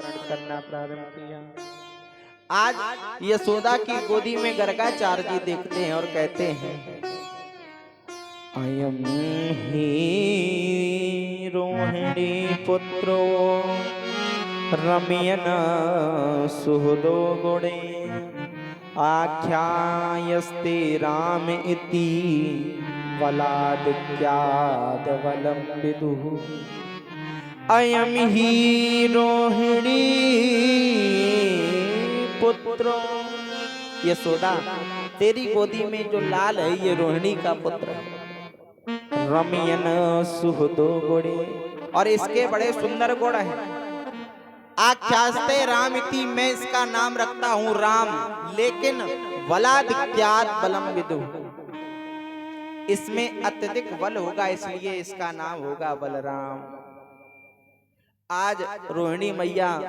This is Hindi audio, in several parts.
करना प्रारंभ किया। आज यशोदा की गोदी में गर्गाचार्य जी देखते हैं और कहते हैं, अयम ही रोहिणी पुत्रो रमयन सुहृदो गुणे आख्यायस्ते राम इति वलादित्याद वलम विदुः। अयम ही रोहिणी पुत्रो, यशोदा तेरी गोदी में जो लाल है ये रोहिणी का पुत्र है। रमयन सुहृदो गुणे, और इसके बड़े सुंदर गुण हैं। आख्यास्ते राम इति, मैं इसका नाम रखता हूँ राम, लेकिन वलादित्याद बलम विदु, इसमें अत्यधिक बल होगा इसलिए इसका नाम होगा बलराम। आज रोहिणी मैया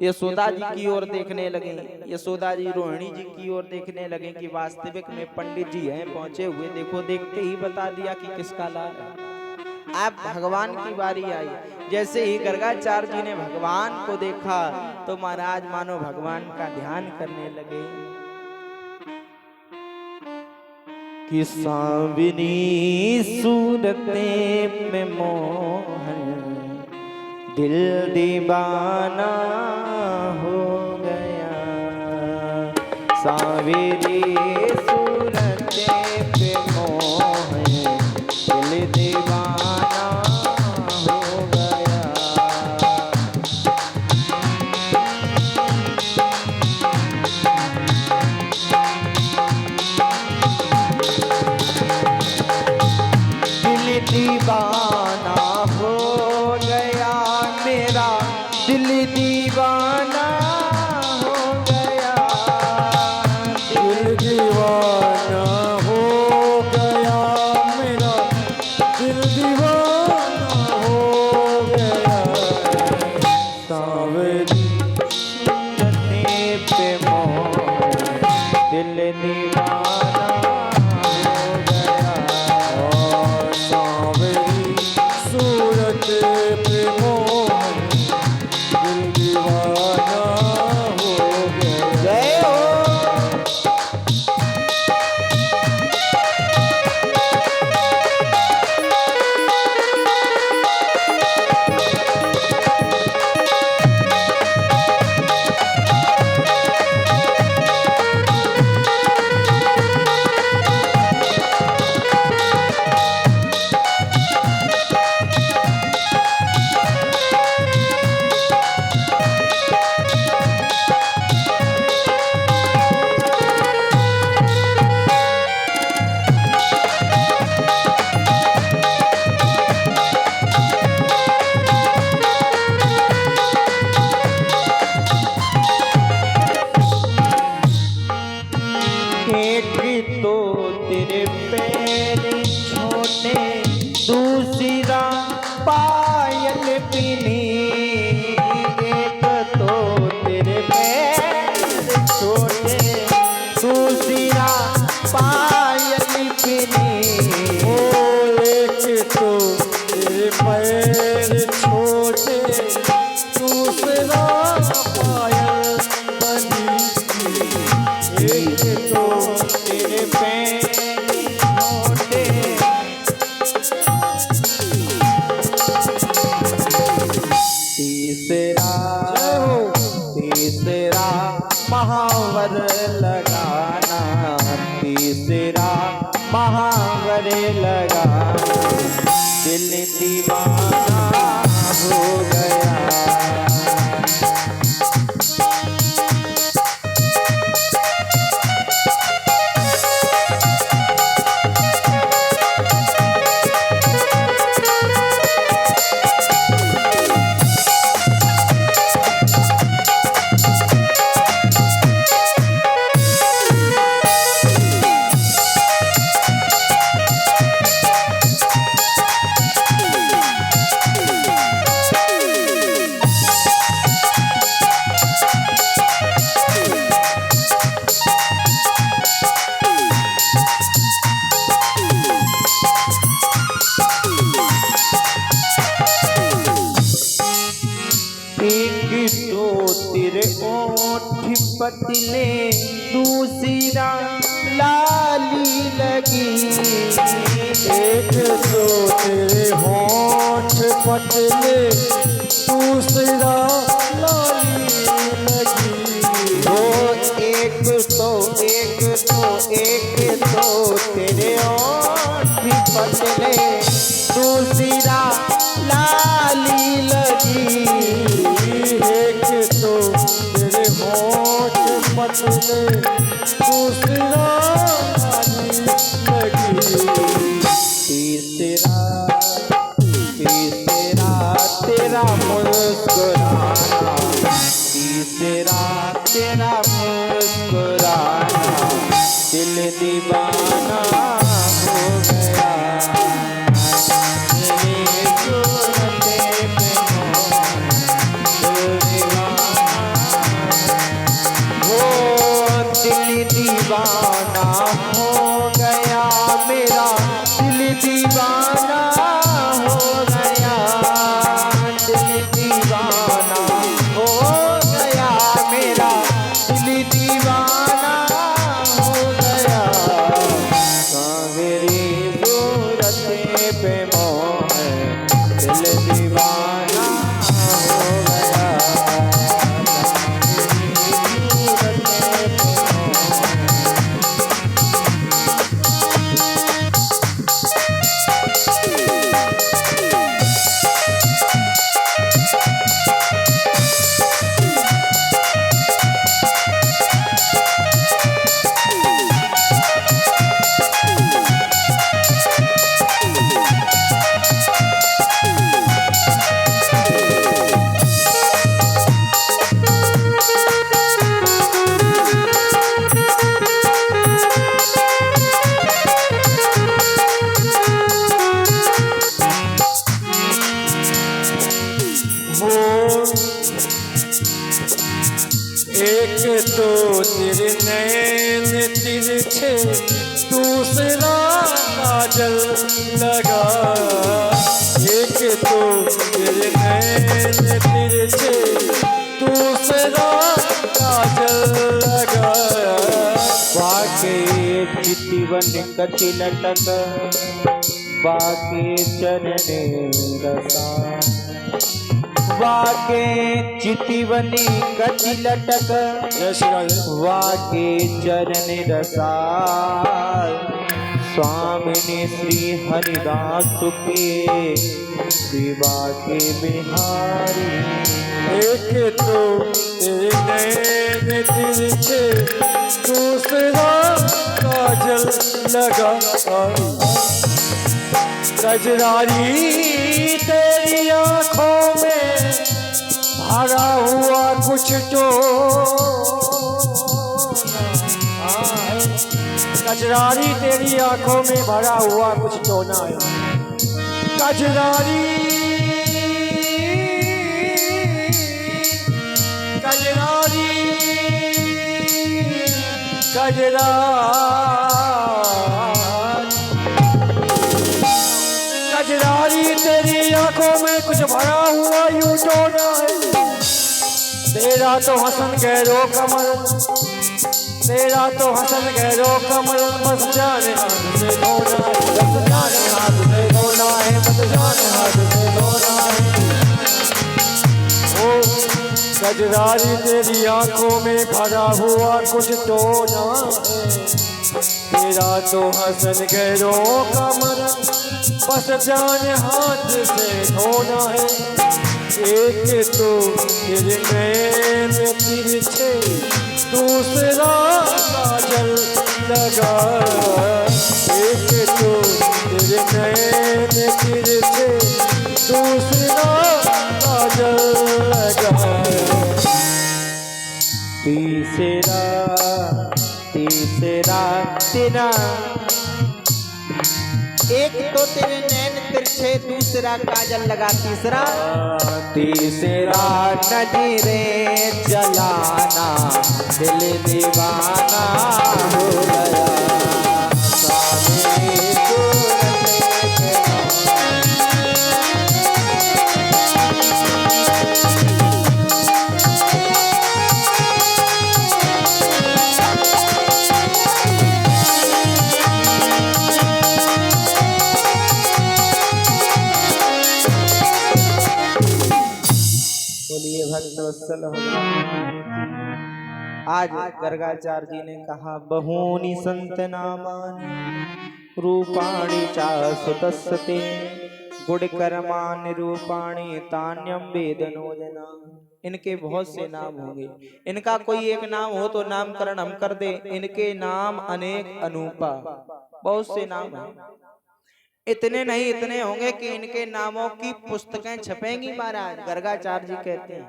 यशोदा जी की ओर देखने लगे, यशोदा जी रोहिणी जी की ओर देखने लगे कि वास्तविक में पंडित जी हैं पहुंचे हुए, देखो देखते ही बता दिया कि किसका लाल है। अब भगवान की बारी आई। जैसे ही गर्गाचार्य जी ने भगवान को देखा तो महाराज मानो भगवान का ध्यान करने लगे कि सांवरी सूरते में मोहन दिल दीवाना हो गया। सांवरी सूरते पे मोहन दिल दीवाना हो गया। दिल दीवाना हो गया, मेरा दिल दीवाना हो गया। दिल दीवाना हो गया, मेरा दिल दीवाना हो गया। सांवरी सूरते पे मोहन दिल दीवाना हो गया। और सांवरी सूरत पे मोहन दिल दीवाना हो गया। जय हो। एक तो तेरे पैर छोटे, दूसरा पायल पीनी। एक तो तेरे पैर छोटे, दूसरा पायल पीनी। ओ एक तो तेरे पैर छोटे, दूसरा पायल बनी। एक तो तेरे पैर छोटे, तीसरा महावर लगाना, तीसरा महावर लगाना। दिल दीवाना हो गया। तो तेरे ओठ पतले, दूसरा लाली लगी। एक तो तेरे होठ पतले, दूसरा लाली लगी। ओ एक तो तेरे ओठ पतले, दूसरा लाली लगी। एक तो तेरे होठ पतले, दूसरा लाली लगी। तीसरा तेरा मुस्कुराना, तीसरा तेरा मुस्कुराना, दिल दीवाना हो गया तेरी सूरत पे दिल दीवाना हो, दिल दीवाना हो गया मेरा, दिल दीवाना हो गया, दिल दीवाना हो गया मेरा, दिल दीवाना हो गया। मेरी सूरत पे मोह, दिल दीवाना हो गया। सूरत पे एक तो तेरे नैन तिरछे, दूसरा काजल लगा। एक तो तेरे नैन तिरछे, दूसरा काजल लगा। वाके चितवन कति लटक, वाके चरणे रसा, वाके चितवनी कति लटक, जय श्री राधे। वाके चरण रसाल। स्वामिनी श्री हरिदास के शिवा के बिहारी। एक तो तेरे नैन तिरछे, दूसरा काजल लगा। कजरारी तेरी आंखों में भरा हुआ कुछ तो कजरारी तेरी आंखों में भरा हुआ कुछ तो ना है। कजरारी कजरारी कजरारी तेरी आंखों में कुछ भरा हुआ यूं तो ना है। तेरा तो हसन गहरो कमल, तेरा तो हसन गहरो कमल, बस जाने हाथ से धोना है, बस जाने हाथ से धोना है, बस जाने हाथ से धोना है। ओ कजरारी तेरी आंखों में भरा हुआ कुछ तो ना है। तेरा तो हसन गहरो कमल, बस जाने हाथ से धोना है। एक तो तेरे नैन तिरछे, दूसरा काजल लगा। एक तो तेरे नैन तिरछे, दूसरा काजल लगा। तीसरा तेरा, एक तो तेरे नैन तिरछे, दूसरा काजल लगा। तीसरा नजरे जलाना, दिल दीवाना हो गया। स्वामी सूरत पे मोह, बोलिए भक्त वत्सल भगवान की। आज गर्गाचार्य जी ने कहा बहूनि संत नामानि रूपाणि चा सुतस्ते गुण कर्माणि रूपाणि तान्यम वेदनो जना। इनके बहुत से नाम होंगे, इनका कोई एक नाम हो तो नामकरण हम कर दे। इनके नाम अनेक अनूपा, बहुत से नाम हैं। इतने नहीं, इतने होंगे कि इनके नामों की पुस्तकें छपेंगी महाराज। गर्गाचार्य जी कहते हैं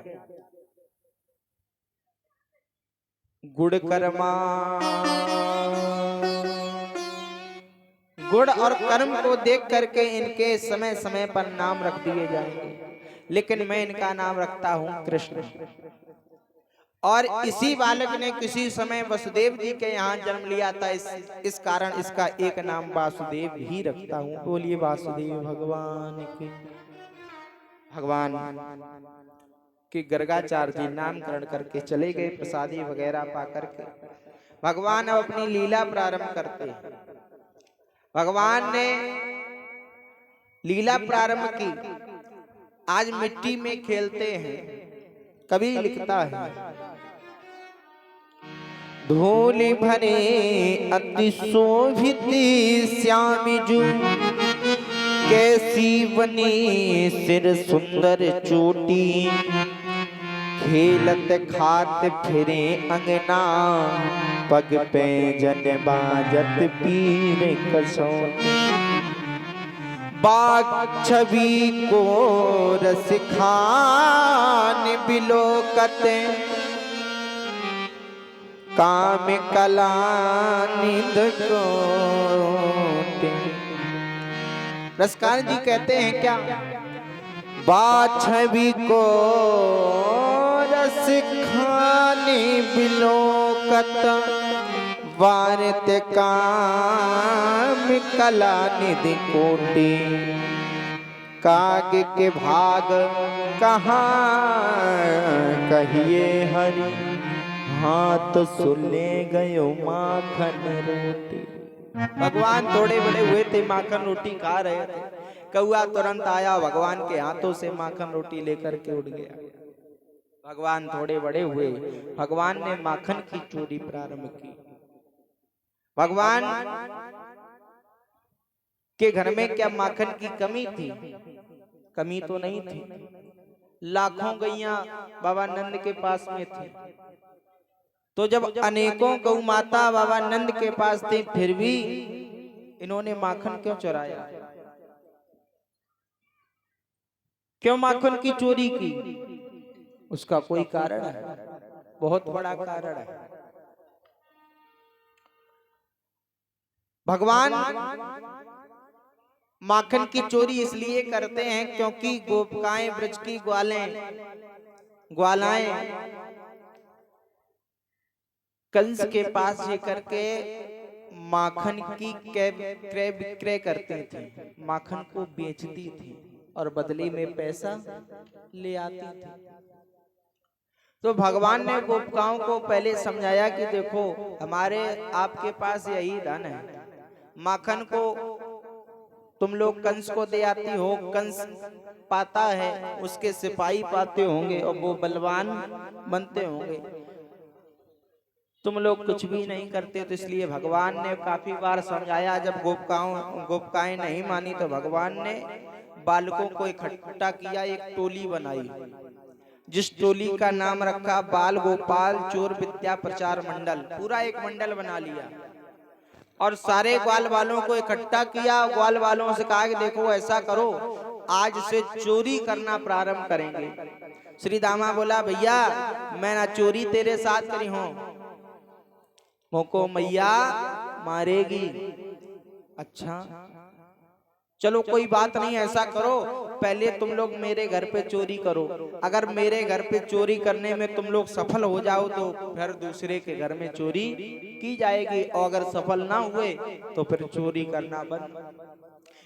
गुण कर्मा, गुण और कर्म को देख करके इनके समय समय पर नाम रख दिए जाएंगे, लेकिन मैं इनका नाम रखता हूं कृष्ण। और इसी बालक ने किसी समय वसुदेव जी के यहाँ जन्म लिया था, इस कारण इसका एक नाम वासुदेव ही रखता हूँ। बोलिए वासुदेव भगवान की। भगवान कि गर्गाचार्य जी नामकरण करके चले गए, प्रसादी वगैरह पा करके भगवान अब अपनी लीला प्रारंभ करते। भगवान ने लीला प्रारंभ की, आज मिट्टी में खेलते हैं। कवि लिखता है धूलि भरे अति शोभित श्यामजू कैसी बनी सिर सुंदर चोटी खेलत खात फिरे अंगना पग पे जन बाजत पीर कसौटी बाग छवि को रस खान बिलोकत काम कला निध कोटे। रसकार जी कहते हैं क्या बाग छवि को रस खाने बिलोकत वारत काम कला निधि कोटि काग के भाग कहाँ कहिए हरि हाथ सुले गयो माखन रोटी। भगवान थोड़े बड़े हुए थे, माखन रोटी खा रहे थे, कौआ तुरंत आया भगवान के हाथों से माखन रोटी लेकर के उड़ गया। भगवान थोड़े बड़े हुए, भगवान ने माखन की चोरी प्रारंभ की। भगवान के घर में क्या माखन की कमी थी? कमी तो नहीं थी। लाखों गैया बाबा नंद के पास में थी, तो जब अनेकों गौ माता बाबा नंद के पास थी, फिर भी इन्होंने माखन क्यों चुराया? क्यों माखन की चोरी की? उसका कोई कारण है, बहुत बड़ा कारण है। भगवान माखन की चोरी इसलिए करते हैं क्योंकि गोपिकाएं ब्रज की ग्वालाएं कंस के पास लेकर के माखन की क्रय विक्रय करती थी, माखन को बेचती थी और बदले में पैसा ले आती थी। तो भगवान ने गोपिकाओं को पहले समझाया कि देखो हमारे आपके पास यही धन है, माखन को तुम लोग कंस को दे आती हो, कंस पाता है, उसके सिपाही पाते होंगे और वो बलवान बनते होंगे, तुम लोग कुछ भी नहीं करते। तो इसलिए भगवान ने काफी बार समझाया। जब गोपिकाएं नहीं मानी तो भगवान ने बालकों को इकट्ठा किया, एक टोली बनाई, जिस टोली का नाम रखा बाल गोपाल चोर विद्या प्रचार मंडल। पूरा एक मंडल बना लिया और सारे ग्वाल वालों को इकट्ठा किया। ग्वाल वालों से कहा कि देखो ऐसा करो, आज से चोरी करना प्रारंभ करेंगे। श्री दामा बोला भैया मैं ना चोरी तेरे साथ करी हूं, मोको मैया मारेगी। अच्छा चलो कोई बात नहीं, ऐसा करो पहले तुम लोग मेरे घर पे चोरी करो, अगर मेरे घर पे चोरी करने में तुम लोग सफल हो जाओ तो फिर दूसरे के घर में चोरी की जाएगी, और अगर सफल ना हुए तो फिर चोरी करना बंद।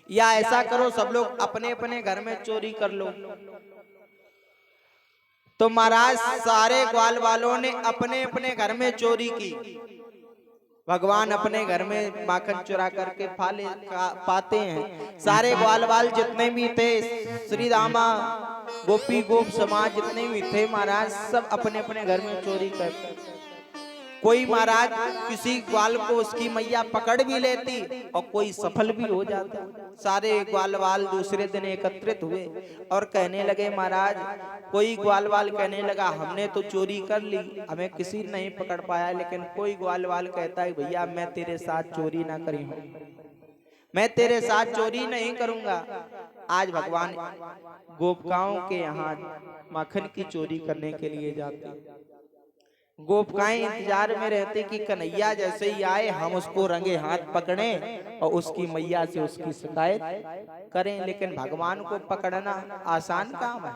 या ऐसा करो सब लोग अपने अपने घर में चोरी कर लो। तो महाराज सारे ग्वाल वालों ने अपने अपने घर में चोरी की। भगवान अपने घर में माखन चुरा करके पाते हैं। सारे ग्वाल बाल जितने भी थे, श्री रामा गोपी गोप समाज जितने भी थे महाराज, सब अपने अपने घर में चोरी करते। कोई महाराज किसी ग्वाल को उसकी मैया पकड़ भी लेती और कोई सफल भी हो जाता। सारे ग्वाल बाल दूसरे दिन एकत्रित हुए और कहने लगे महाराज, कोई ग्वाल बाल कहने लगा हमने तो चोरी कर ली, हमें किसी ने नहीं पकड़ पाया। लेकिन कोई ग्वाल बाल कहता है भैया मैं तेरे साथ चोरी ना करी हूं, मैं तेरे साथ चोरी नहीं करूंगा। आज भगवान गोपिकाओं के यहाँ माखन की चोरी करने के लिए जाते। गोपिकाएं इंतजार में रहते कि कन्हैया जैसे ही आए हम उसको रंगे हाथ पकड़ें और उसकी मैया से उसकी शिकायत करें। लेकिन भगवान को पकड़ना आसान काम है,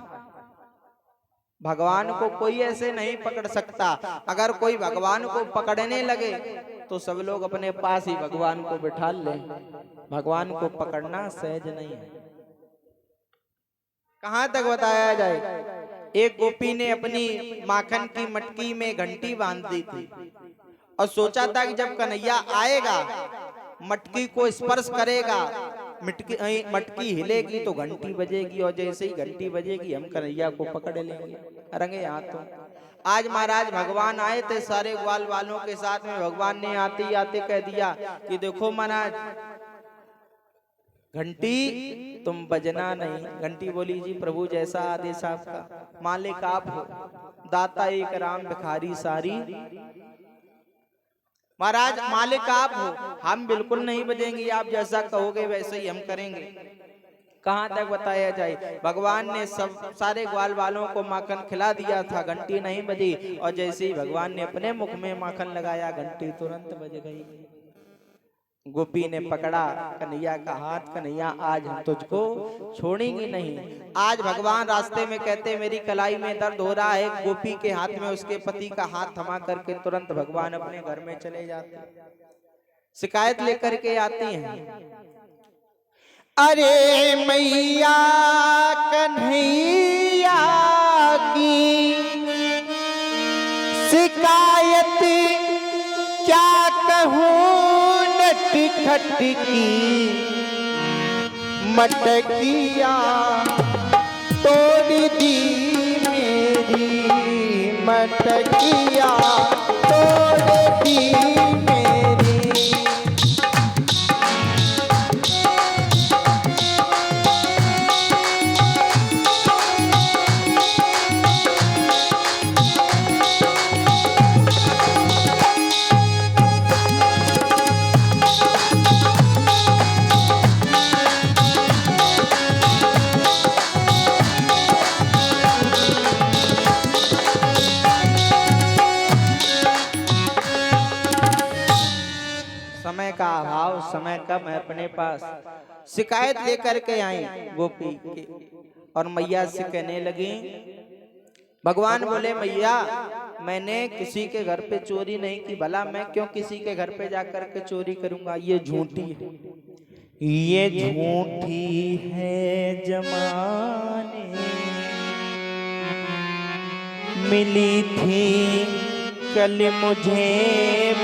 भगवान को कोई ऐसे नहीं पकड़ सकता। अगर कोई भगवान को पकड़ने लगे तो सब लोग अपने पास ही भगवान को बिठा लें। भगवान को पकड़ना सहज नहीं है। कहां तक बताया जाए। एक गोपी ने अपनी माखन की मटकी में घंटी बांध दी थी और सोचा था कि जब कन्हैया आएगा मटकी को स्पर्श करेगा, मटकी हिलेगी तो घंटी बजेगी और जैसे ही घंटी बजेगी हम कन्हैया को पकड़ लेंगे रंगे हाथों। आज महाराज भगवान आए थे सारे ग्वाल वालों के साथ में। भगवान ने आते ही आते कह दिया कि देखो महाराज घंटी तुम बजना नहीं। घंटी बोली जी प्रभु जैसा आदेश आपका, मालिक आप हो, दाता एक राम भिखारी सारी। महाराज मालिक आप हो, हम बिल्कुल नहीं बजेंगे, आप जैसा कहोगे वैसे ही हम करेंगे। कहां तक बताया जाए। भगवान ने सब सारे ग्वाल वालों को माखन खिला दिया था, घंटी नहीं बजी और जैसे ही भगवान ने अपने मुख में माखन लगाया घंटी तुरंत बज गई। गोपी ने पकड़ा कन्हैया का हाथ, कन्हैया आज हम तुझको छोड़ेंगे नहीं। आज भगवान रास्ते में कहते मेरी कलाई में दर्द हो रहा है, गोपी के हाथ में उसके पति का हाथ थमा करके तुरंत भगवान अपने घर में चले जाते, शिकायत लेकर के आती हैं। अरे मैया कन्हैया की शिकायत क्या कहूँ, खटकी मटकिया तोड़ दी मेरी, मटकिया तोड़ दी मेरी। समय का अभाव, समय कम है अपने पास। शिकायत लेकर के आई गोपी और मैया से कहने लगी। भगवान बोले मैया मैंने किसी के घर पे चोरी नहीं की, भला मैं क्यों किसी के घर पे जाकर के चोरी करूंगा। ये झूठी है, ये झूठी है जमाने मिली थी कल मुझे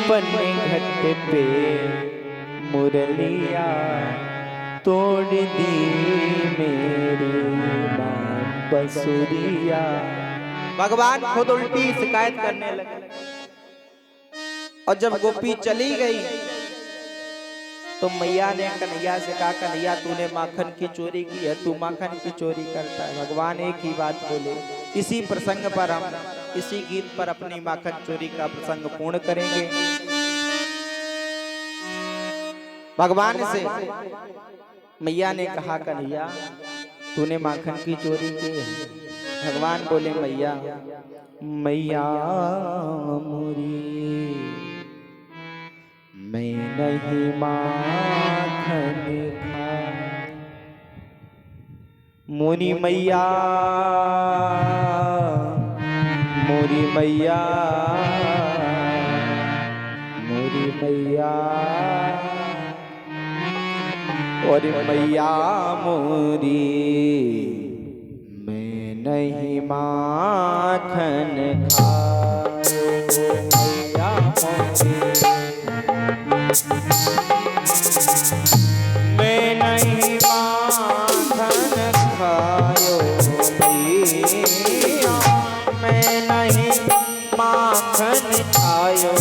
पनघट पे, मुरलिया तोड़ दी मेरी मां बसुरिया। भगवान खुद उल्टी शिकायत करने लगे और जब गोपी चली गई तो मैया ने कन्हैया से कहा कन्हैया तूने माखन की चोरी की है, तू माखन की चोरी करता है। भगवान एक ही बात बोले। इसी प्रसंग पर हम इसी गीत पर अपनी माखन चोरी का प्रसंग पूर्ण करेंगे। भगवान से मैया ने कहा कन्हैया तूने माखन की चोरी की है। भगवान बोले मैया मैया मोरी मैं नहीं माखन खा, मोरी मैया मोरी मैया मोरी मैया और मैया मोरी मैं नहीं माखन खा, मैया मोरी मैं नहीं माखन खायो मैया, मैं नहीं माखन खायो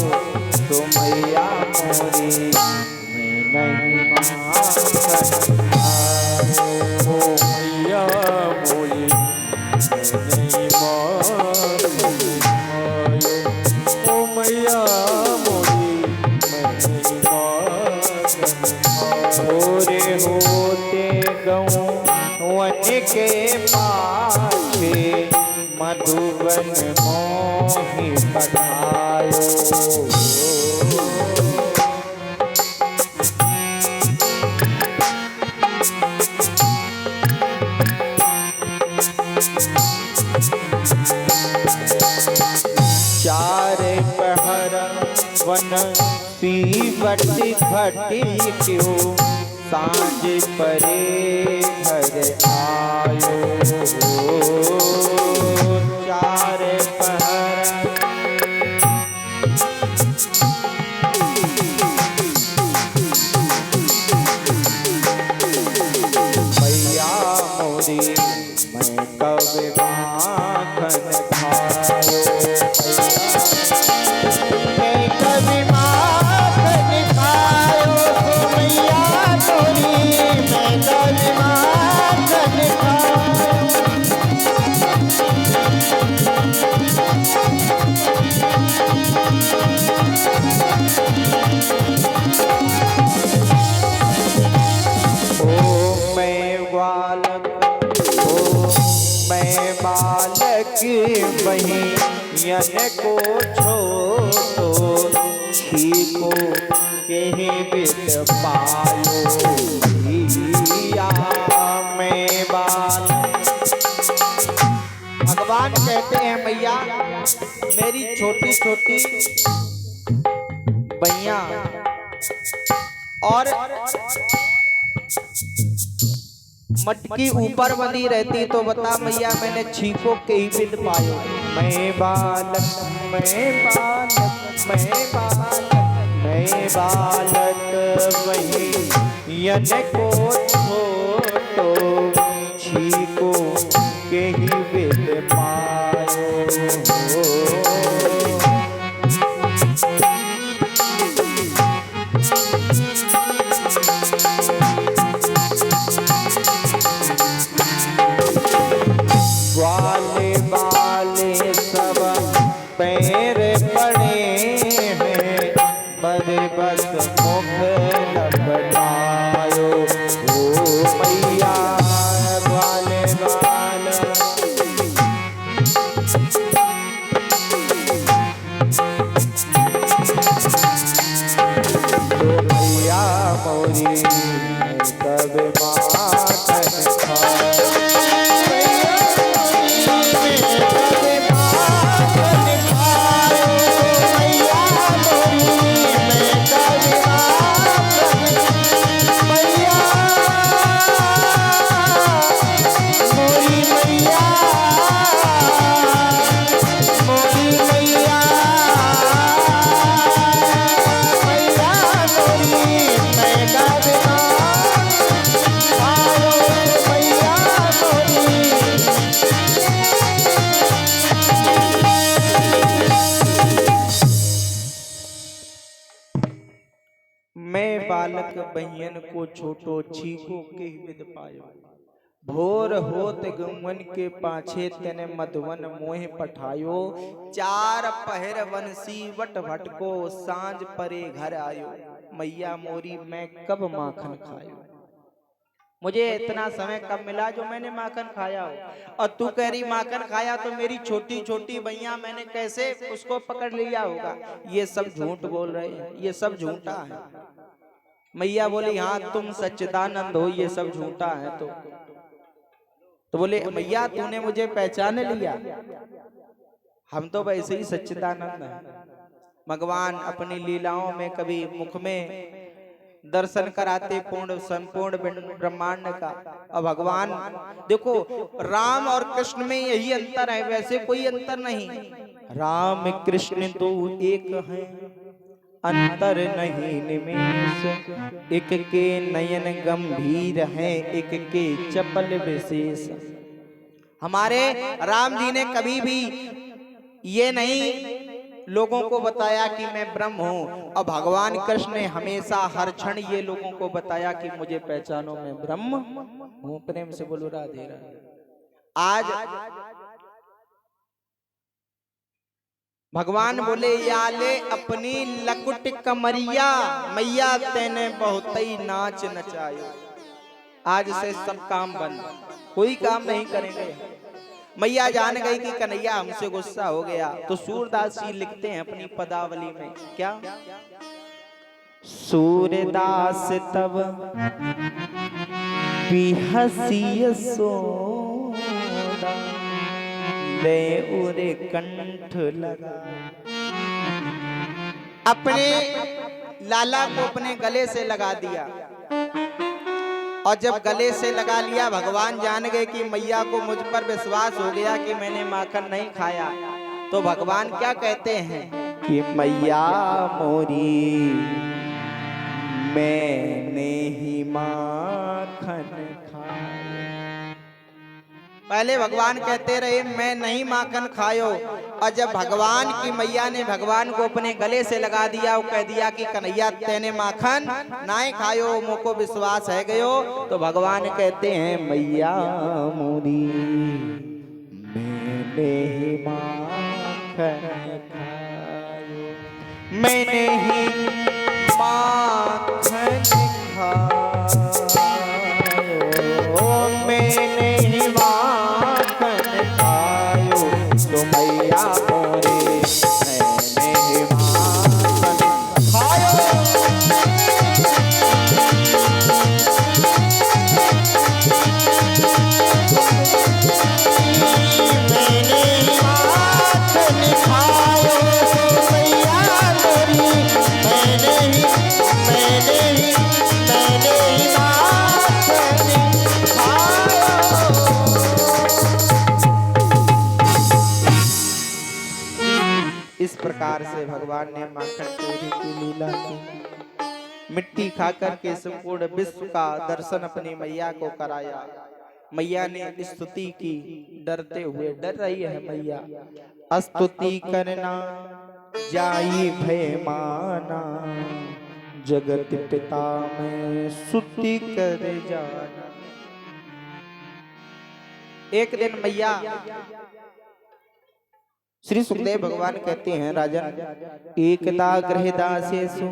तो मैया मोरी, मैं नहीं माखन खायो मैया मोरी, नहीं माखन खायो। ओ मैया मोरी, नहीं माखन खायो। भोरे होते गऊं वन के पाछे, मधुबन मोहि पठायो। चार पहर वन पीवट घटी क्यों, सांझ परे घर आयो। चार पहर मैया मोरी, मैं कब माखन खायो। मैं कभी माखन खायो तो मैया मोरी, मैं कभी माखन खायो। ओ मैं बालक, ओ मैं बालक वही यन को छोड़ो, छीको कहीं बित पायो भैया। मैं बालक, भगवान कहते हैं मैया मेरी छोटी छोटी बैया और मटकी ऊपर बंधी रहती तो बता मैया मैंने छीको के ही बिद पायो। मैं बालक, मैं बालक, मैं बालक, मैं बालक वही यन को छोटो, छीको के ही बिद पायो। ग्वाले वाले सब पैर पड़े हैं, बड़े बस मुख लपटायो। ओ मैया ग्वाले वाला, ओ मैया मोरी, मैं कब माखन खायो। मैं बालक बहियन को छोटो, छीको के ही विद पायो। भोर होत गौवन के पाछे, तेने मधुवन मोह पठायो। चार पहर वंशी वट भटको, सांझ परे घर आयो। मैया मोरी मैं कब माखन खायो। मुझे इतना समय कब मिला जो मैंने माखन खाया हो। और तू कह रही माखन खाया तो मेरी छोटी छोटी भैया मैंने कैसे उसको पकड़ लिया होगा। ये सब झूठ बोल रहे हैं, ये सब झूठा है। मैया बोली हाँ तुम सच्चिदानंद हो, ये सब झूठा है। तो बोले मैया तूने मुझे पहचान लिया, हम तो वैसे ही सच्चिदानंद हैं। भगवान अपनी लीलाओं में कभी मुख में दर्शन कराते पूर्ण संपूर्ण ब्रह्मांड का। अब भगवान देखो राम और कृष्ण में यही अंतर है, वैसे कोई अंतर नहीं। राम कृष्ण तो एक हैं, अंतर नहीं निमेष, एक के नयन गंभीर हैं, एक के चपल विशेष। हमारे राम जी ने कभी भी ये नहीं लोगों को बताया कि मैं ब्रह्म हूं, और भगवान कृष्ण ने हमेशा हर क्षण ये लोगों को बताया कि मुझे पहचानो मैं ब्रह्म हूं। प्रेम से बोलो राधे राधे। आज भगवान बोले याले अपनी लकुट कमरिया, मैया तेने बहुत ही नाच नचायो। आज से सब काम बंद, कोई काम नहीं करेंगे। मैया जान गई कि कन्हैया हमसे गुस्सा हो गया, तो सूरदास जी लिखते हैं अपनी पदावली में क्या, सूरदास तब बिहसी सोदा, ले उरे कंठ लगा। अपने लाला को अपने गले से लगा दिया, और जब गले से लगा लिया भगवान जान गए कि मैया को मुझ पर विश्वास हो गया कि मैंने माखन नहीं खाया। तो भगवान क्या कहते हैं कि मैया मोरी मैंने ही माखन खाया। पहले भगवान कहते रहे मैं नहीं माखन खायो, और जब भगवान की मैया ने भगवान को अपने गले से लगा दिया, वो कह दिया कि कन्हैया तेने माखन नाय खायो, मोको विश्वास है गयो। तो भगवान कहते हैं मैया मोरी मैंने ही माखन खायो, मैंने ही माखन खायो, मैंने ही माखन खायो, तो मैया मोरे मैंने ही माखन खायो। मैंने ही माखन खायो, तो मैया मोरी मैंने ही माखन खायो। इस प्रकार से भगवान ने माखन चोरी की लीला की। मिट्टी खाकर के संपूर्ण विश्व का दर्शन अपनी मैया को कराया। मैया ने स्तुति की, डरते हुए, डर रही है मैया। स्तुति करना जाई भय माना, जगत पिता में स्तुति कर जाना। एक दिन मैया श्री सुखदेव भगवान कहते हैं राजन, एकदा गृहदासेषु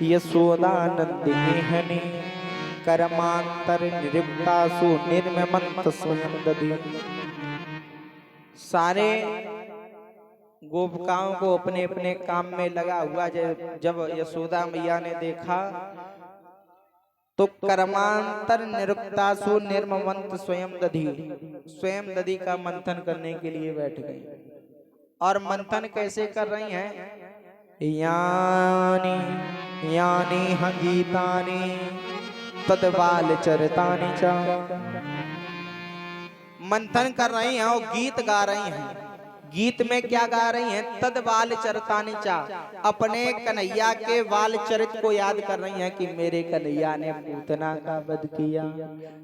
यशोदानंदिनी हनि, कर्मांतर निरुक्तासु निर्ममंत स्वयं दधि। सारे गोपिकाओं को अपने अपने काम में लगा हुआ जब यशोदा मैया ने देखा, तो कर्मांतर निरुक्तासु निर्ममंत स्वयं दधि, स्वयं दधि का मंथन करने के लिए बैठ गई। और मंथन कैसे कर रही हैं, यानी यानी गीतानि तदबाल चरतानि चा। मंथन कर रही हैं और गीत गा रही हैं। गीत में क्या गा रही हैं, तद बाल चरतानि चा, अपने कन्हैया के बाल चरित को याद कर रही हैं कि मेरे कन्हैया ने पूतना का वध किया,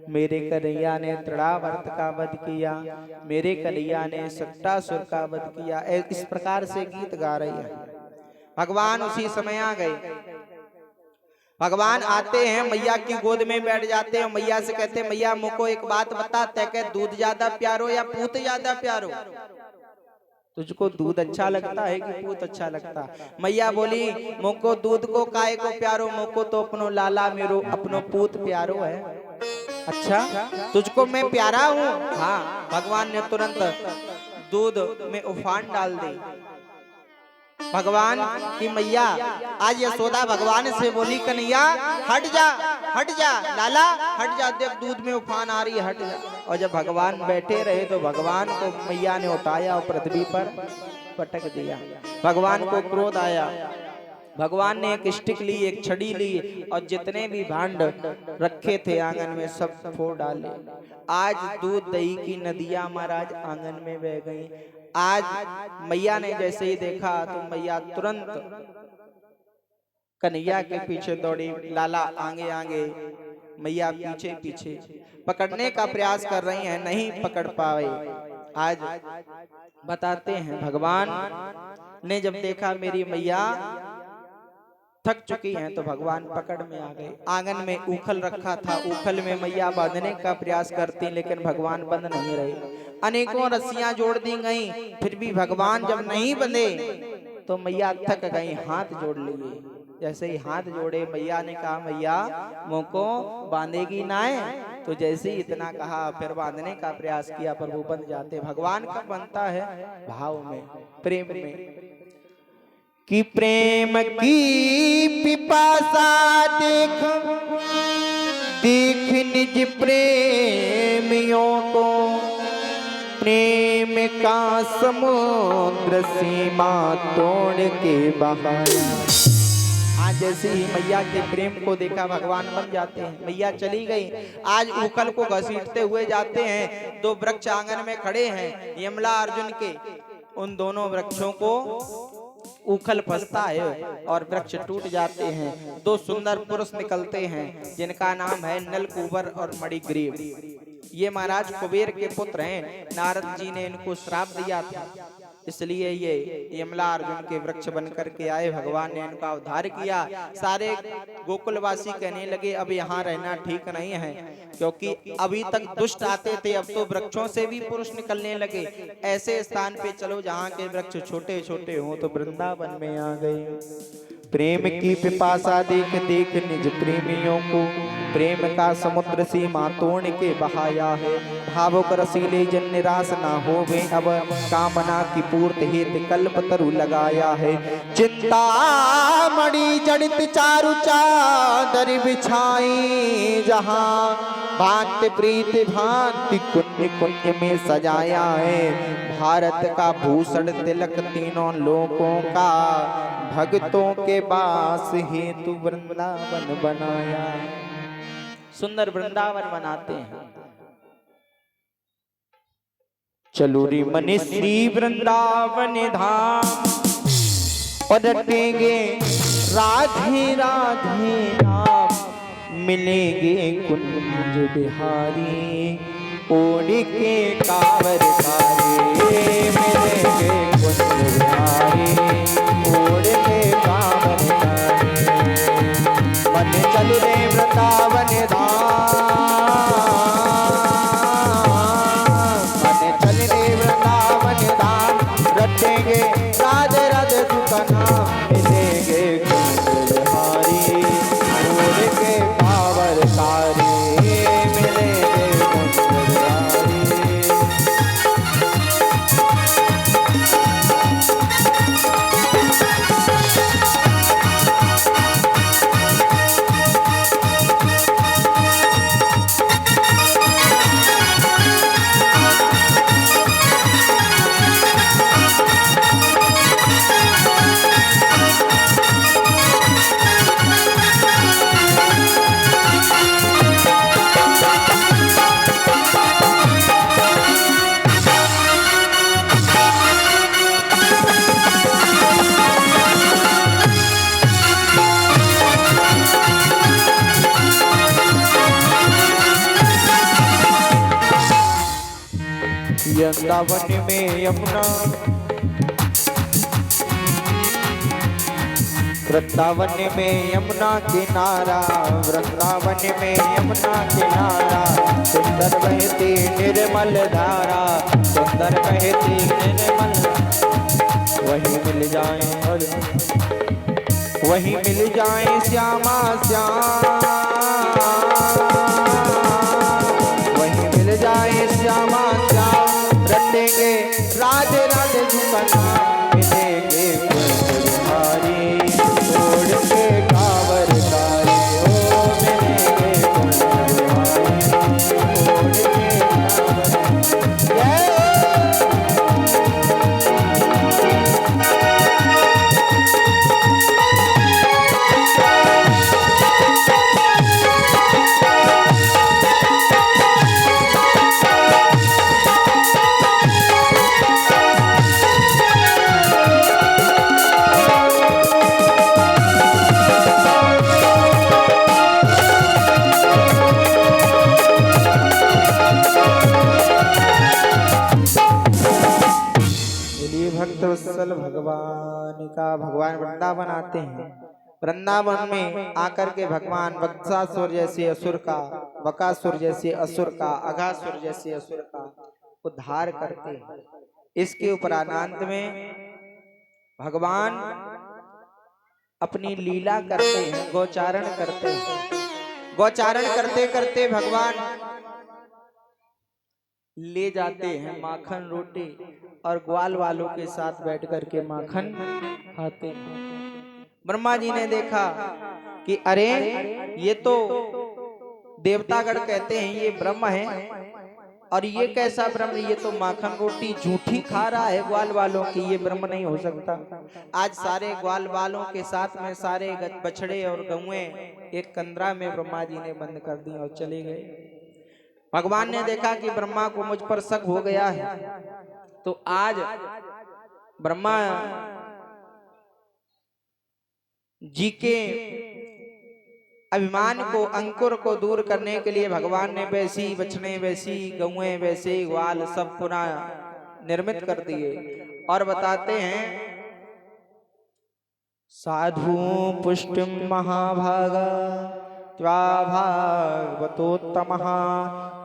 मेरे कन्हैया ने तृणावर्त का वध किया, मेरे कन्हैया ने सट्टासुर का वध किया। इस प्रकार से गीत गा रही है। भगवान उसी समय आ गए। भगवान आते हैं, मैया की गोद में बैठ जाते हैं। मैया से कहते हैं मैया मुझको एक बात बता, तय के दूध ज्यादा प्यारो या पूत ज्यादा प्यारो? तुझको दूध अच्छा लगता है कि पूत अच्छा लगता? मैया बोली मुझको दूध को काय को प्यारो, मुझको तो अपनो लाला मेरो अपनो पूत प्यारो है। अच्छा तुझको मैं प्यारा हूँ? हाँ। भगवान ने तुरंत दूध में उफान डाल दी। भगवान की मैया आज यशोदा भगवान से बोली कन्हैया हट जा लाला हट जा, देख दूध में उफान आ रही है, हट जा। और जब भगवान बैठे रहे तो भगवान को मैया ने उठाया और पृथ्वी पर पटक दिया। भगवान को क्रोध आया। भगवान ने एक स्टिक ली, एक छड़ी ली, और जितने भी भांड रखे थे आंगन में सब फोड़ डाले। आज दूध दही की नदियां महाराज आंगन में बह गई। आज मैया ने जैसे ही देखा तो मैया तुरंत कन्हैया के पीछे दौड़ी, लाला आगे आगे, मैया पीछे पीछे, पकड़ने का प्रयास कर रही हैं, नहीं पकड़ पाए। आज बताते हैं भगवान ने जब देखा मेरी मैया थक चुकी हैं तो भगवान पकड़ में आ गए। आंगन में ऊखल रखा था, ऊखल में मैया बांधने का प्रयास करती लेकिन भगवान बंध नहीं रहे। अनेकों रस्सियां जोड़ दी गई, फिर भी भगवान जब नहीं बंधे तो मैया थक गई, हाथ जोड़ लिए। जैसे ही हाथ जोड़े मैया ने कहा मैया मुझको बांधेगी ना है, तो जैसे ही इतना कहा फिर बांधने का प्रयास किया पर वो बंध जाते। भगवान कब बनता है? भाव में, प्रेम में। कि प्रेम की पिपासा देख देख निज प्रेमियों को, प्रेम का समुद्र सीमा तोड़ के बहाया। आज जैसे ही मैया के प्रेम को देखा भगवान बन जाते हैं। मैया चली गई, आज ऊखल को घसीटते हुए जाते हैं। दो वृक्ष आंगन में खड़े हैं यमला अर्जुन के, उन दोनों वृक्षों को ऊखल फंसता है और वृक्ष टूट जाते हैं। दो सुंदर पुरुष निकलते हैं जिनका नाम है नलकूबर और मणिग्रीव। ये महाराज कुबेर के पुत्र हैं। नारद जी ने इनको श्राप दिया था, इसलिए ये यमला अर्जुन के वृक्ष बनकर के आए। भगवान ने इनका उद्धार किया। सारे गोकुलवासी कहने लगे अब यहाँ रहना ठीक नहीं है, क्योंकि अभी तक दुष्ट आते थे, अब तो वृक्षों से भी पुरुष निकलने लगे। ऐसे स्थान पे चलो जहाँ के वृक्ष छोटे छोटे हों। तो वृंदावन में आ गए। प्रेम की पिपासा देख देख निज प्रेमियों को, प्रेम का समुद्र सीमा तोड़ के बहाया है। भावुक रसीले जन निराश ना होवे, अब कामना की पूर्ति हेतु कल्प तरु लगाया है। चिंता मणि जड़ित चारु चादर बिछाई, जहाँ भांति प्रीति भांति कुंज कुंज में सजाया है। भारत का भूषण तिलक तीनों लोकों का, भक्तों के पास हेतु वृंदावन बनाया। सुंदर वृंदावन बनाते हैं। चलो रे मनी श्री वृंदावन धाम, और रटेंगे राधे राधे नाम। मिलेंगे कुंज बिहारी, ओढ़ के कांवर धारी। मिलेंगे कुंज बिहारी, ओढ़ के कांवर धारी। मन चल रे वृंदावन धाम, मन चल रे वृंदावन धाम। रटेंगे राधे राधे का नाम। मिलेंगे कुंज बिहारी, ओढ़ के कांवर धारी। मिलेंगे कुंज बिहारी। वृंदावन में यमुना, वृंदावन में यमुना किनारा, वृंदावन में यमुना किनारा। सुंदर बहती निर्मल धारा, सुंदर बहती निर्मल। वही मिल जाए और वही मिल जाए श्यामा श्याम, वही मिल जाए श्यामा श्याम। रटेंगे राधे राधे का नाम। मिलेंगे कुंज बिहारी, ओढ़ के कांवर धारी। ओ मिलेंगे कुंज बिहारी, ओढ़ के कांवर। वत्सल भगवान का। भगवान वृंदावन आते हैं, वृंदावन में आकर के भगवान वत्सासुर जैसे असुर का, बकासुर जैसे असुर का, अघासुर जैसे असुर का उद्धार करते हैं। इसके उपरांत में भगवान अपनी लीला करते हैं, गोचारण करते हैं। गोचारण करते करते भगवान ले जाते हैं माखन रोटी और ग्वाल वालों के साथ बैठ करके माखन खाते हैं। ब्रह्मा जी ने देखा कि अरे ये तो देवतागण कहते हैं ये ब्रह्म है, और ये कैसा ब्रह्म, ये तो माखन रोटी झूठी खा रहा है ग्वाल वालों की, ये ब्रह्म नहीं हो सकता। आज सारे ग्वाल वालों के साथ में सारे बछड़े और गौएं एक कंदरा में ब्रह्मा जी ने बंद कर दी और चले गए। भगवान ने देखा कि ब्रह्मा को मुझ पर शक हो गया है, तो आज ब्रह्मा जी के अभिमान को, अंकुर को दूर करने के लिए भगवान ने वैसी बछड़े, वैसी गौएं, वैसे ग्वाल सब पुनः निर्मित कर दिए। और बताते हैं साधु पुष्टिम महाभागा त्वा भागवतोत्तमः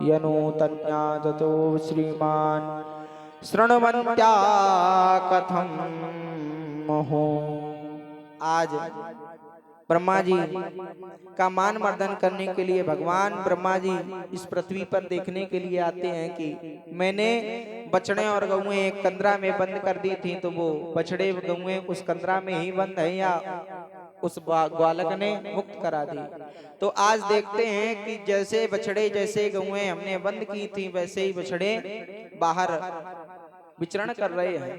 यनो तज्ञातो श्रीमान शृण्वन्त्या कथम महो। आज ब्रह्मा जी का मान मर्दन करने के लिए भगवान ब्रह्मा जी इस पृथ्वी पर देखने के लिए आते हैं कि मैंने बछड़े और गौएं एक कंदरा में बंद कर दी थी, तो वो बछड़े गौएं उस कंदरा में ही बंद है या उस ग्वालक ने मुक्त करा दी। तो आज देखते हैं कि जैसे बछड़े, जैसे गौएं हमने बंद की थी, वैसे ही बछड़े बाहर विचरण कर रहे हैं।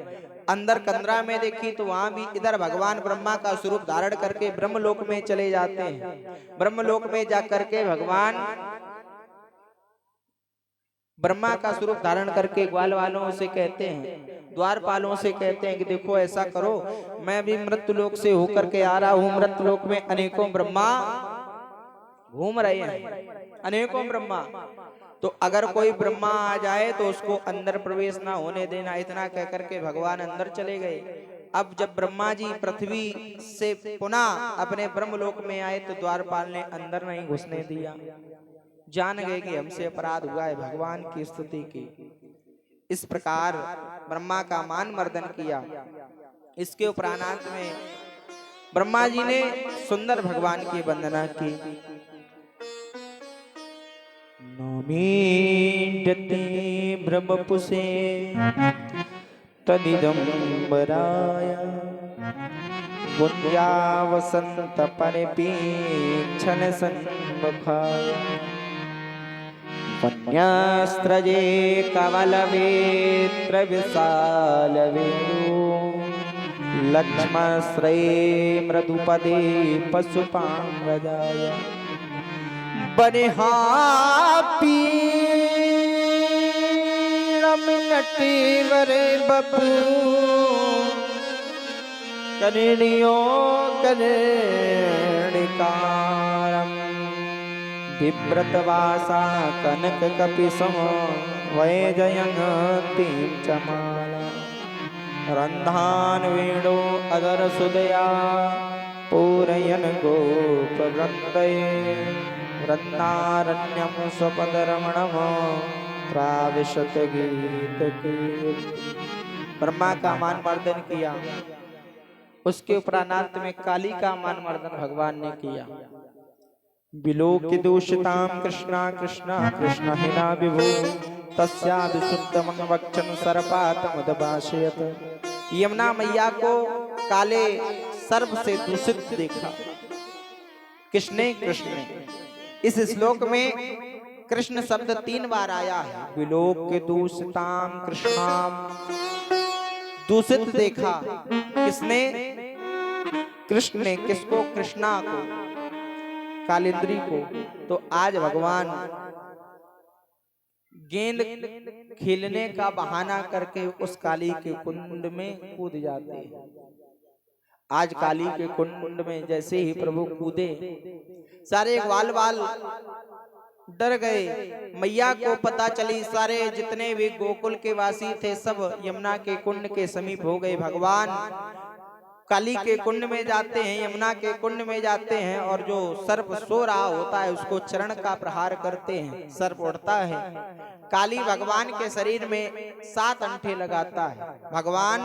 अंदर कंदरा में देखी तो वहां भी इधर भगवान ब्रह्मा का स्वरूप धारण करके ब्रह्मलोक में चले जाते हैं। ब्रह्मलोक में जाकर के भगवान ब्रह्मा का स्वरूप धारण करके ग्वाल वालों से कहते हैं, द्वारपालों से कहते हैं कि देखो ऐसा करो, मैं भी मृत्युलोक से होकर के आ रहा हूँ। मृत्युलोक में अनेकों ब्रह्मा घूम रहे हैं, अनेकों ब्रह्मा, तो अगर कोई ब्रह्मा आ जाए तो उसको अंदर प्रवेश ना होने देना। इतना कहकर के भगवान अंदर चले गए। अब जब ब्रह्मा जी पृथ्वी से पुनः अपने ब्रह्मलोक में आए तो द्वारपाल ने अंदर नहीं घुसने दिया। जान गए कि हमसे अपराध हुआ है, भगवान की स्तुति की। इस प्रकार ब्रह्मा का मान मर्दन किया। इसके उपरांत में ब्रह्मा जी ने सुंदर भगवान की वंदना की। नमीड्यते ब्रह्मपुषे तदिदम्बराय गुञ्जावसन्त परिपीच्छन सन्मुखाय वन्यास्त्रजे कवलवेत्र विशालवेणु लक्ष्मश्रये मृदुपदे पशुपाङ्गजाय बनिहापीणमिनटीवरे बपू कनिणियो कनिणिकारम् बिभ्रतवासा कनककपिसम वैजयन्तीं च माला रन्धान वेणो अदरसुदया पूरयन् गोपवृन्दये वृन्दारण्यं स्वपदरमणम् प्राविशत गीत की। ब्रह्मा का मान मर्दन किया। उसके उपरांत में काली का मान मर्दन भगवान ने किया। विलोक्य दूषितां कृष्णा कृष्णा कृष्ण हिना विभो तस्या विशुद्धमं वक्षं सर्पातमुदभाषयत। यमुना मैया को काले सर्प से दूषित देखा किसने? कृष्ण ने। इस श्लोक में कृष्ण शब्द 3 बार आया है। विलोक्य दूषितां कृष्णाम, दूषित देखा किसने? कृष्ण ने। किसको? कृष्णा को, कालिंद्री को। तो आज भगवान गेंद खेलने का बहाना करके उस काली के कुंड में कूद जाते हैं। आज काली के कुंड में जैसे ही प्रभु कूदे, सारे ग्वाल वाल डर गए। मैया को पता चली, सारे जितने भी गोकुल के वासी थे सब यमुना के कुंड के समीप हो गए। भगवान काली के कुंड में जाते हैं, यमुना के कुंड में जाते हैं और जो सर्प सो रहा होता है उसको चरण का प्रहार करते हैं, सर्प उड़ता है। काली भगवान के शरीर में 7 अंठे लगाता है। भगवान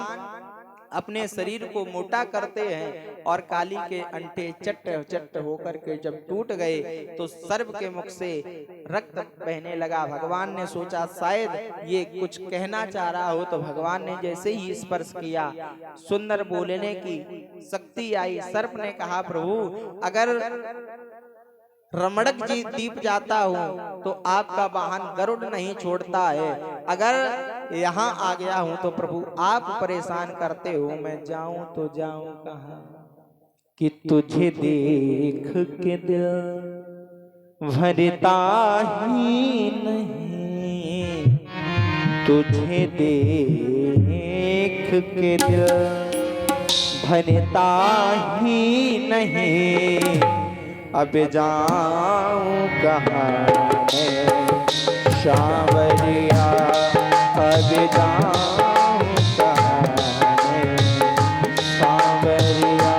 अपने शरीर को मोटा करते हैं और काली के अंठे चट्ट चट्ट होकर के जब टूट गए तो सर्प के मुख से रक्त बहने लगा। भगवान ने सोचा शायद ये कुछ कहना चाह रहा हो, तो भगवान ने जैसे ही स्पर्श किया सुंदर बोलने की शक्ति आई। सर्प ने कहा, प्रभु अगर रमणक जी दीप जाता हूँ तो आपका वाहन गरुड़ नहीं छोड़ता है, अगर यहाँ आ गया हूँ तो प्रभु आप परेशान करते हो, मैं जाऊं तो जाऊं कहाँ। कि तुझे देख के दिल भरता ही नहीं, तुझे देख के दिल भरता ही नहीं, अब जाऊं कहाँ मैं सांवरिया, अब जाऊं कहाँ मैं सांवरिया।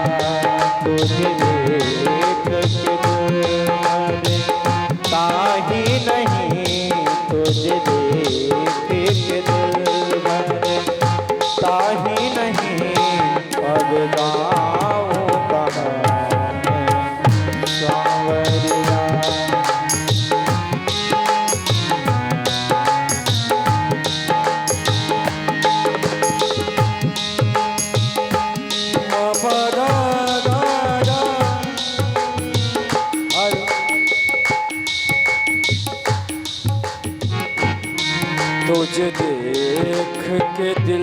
तुझे देख के दिल भरता ही नहीं, तुझे देख के दिल भरता ही नहीं, अब जाऊं कहाँ सांवरिया। तुझे देख के दिल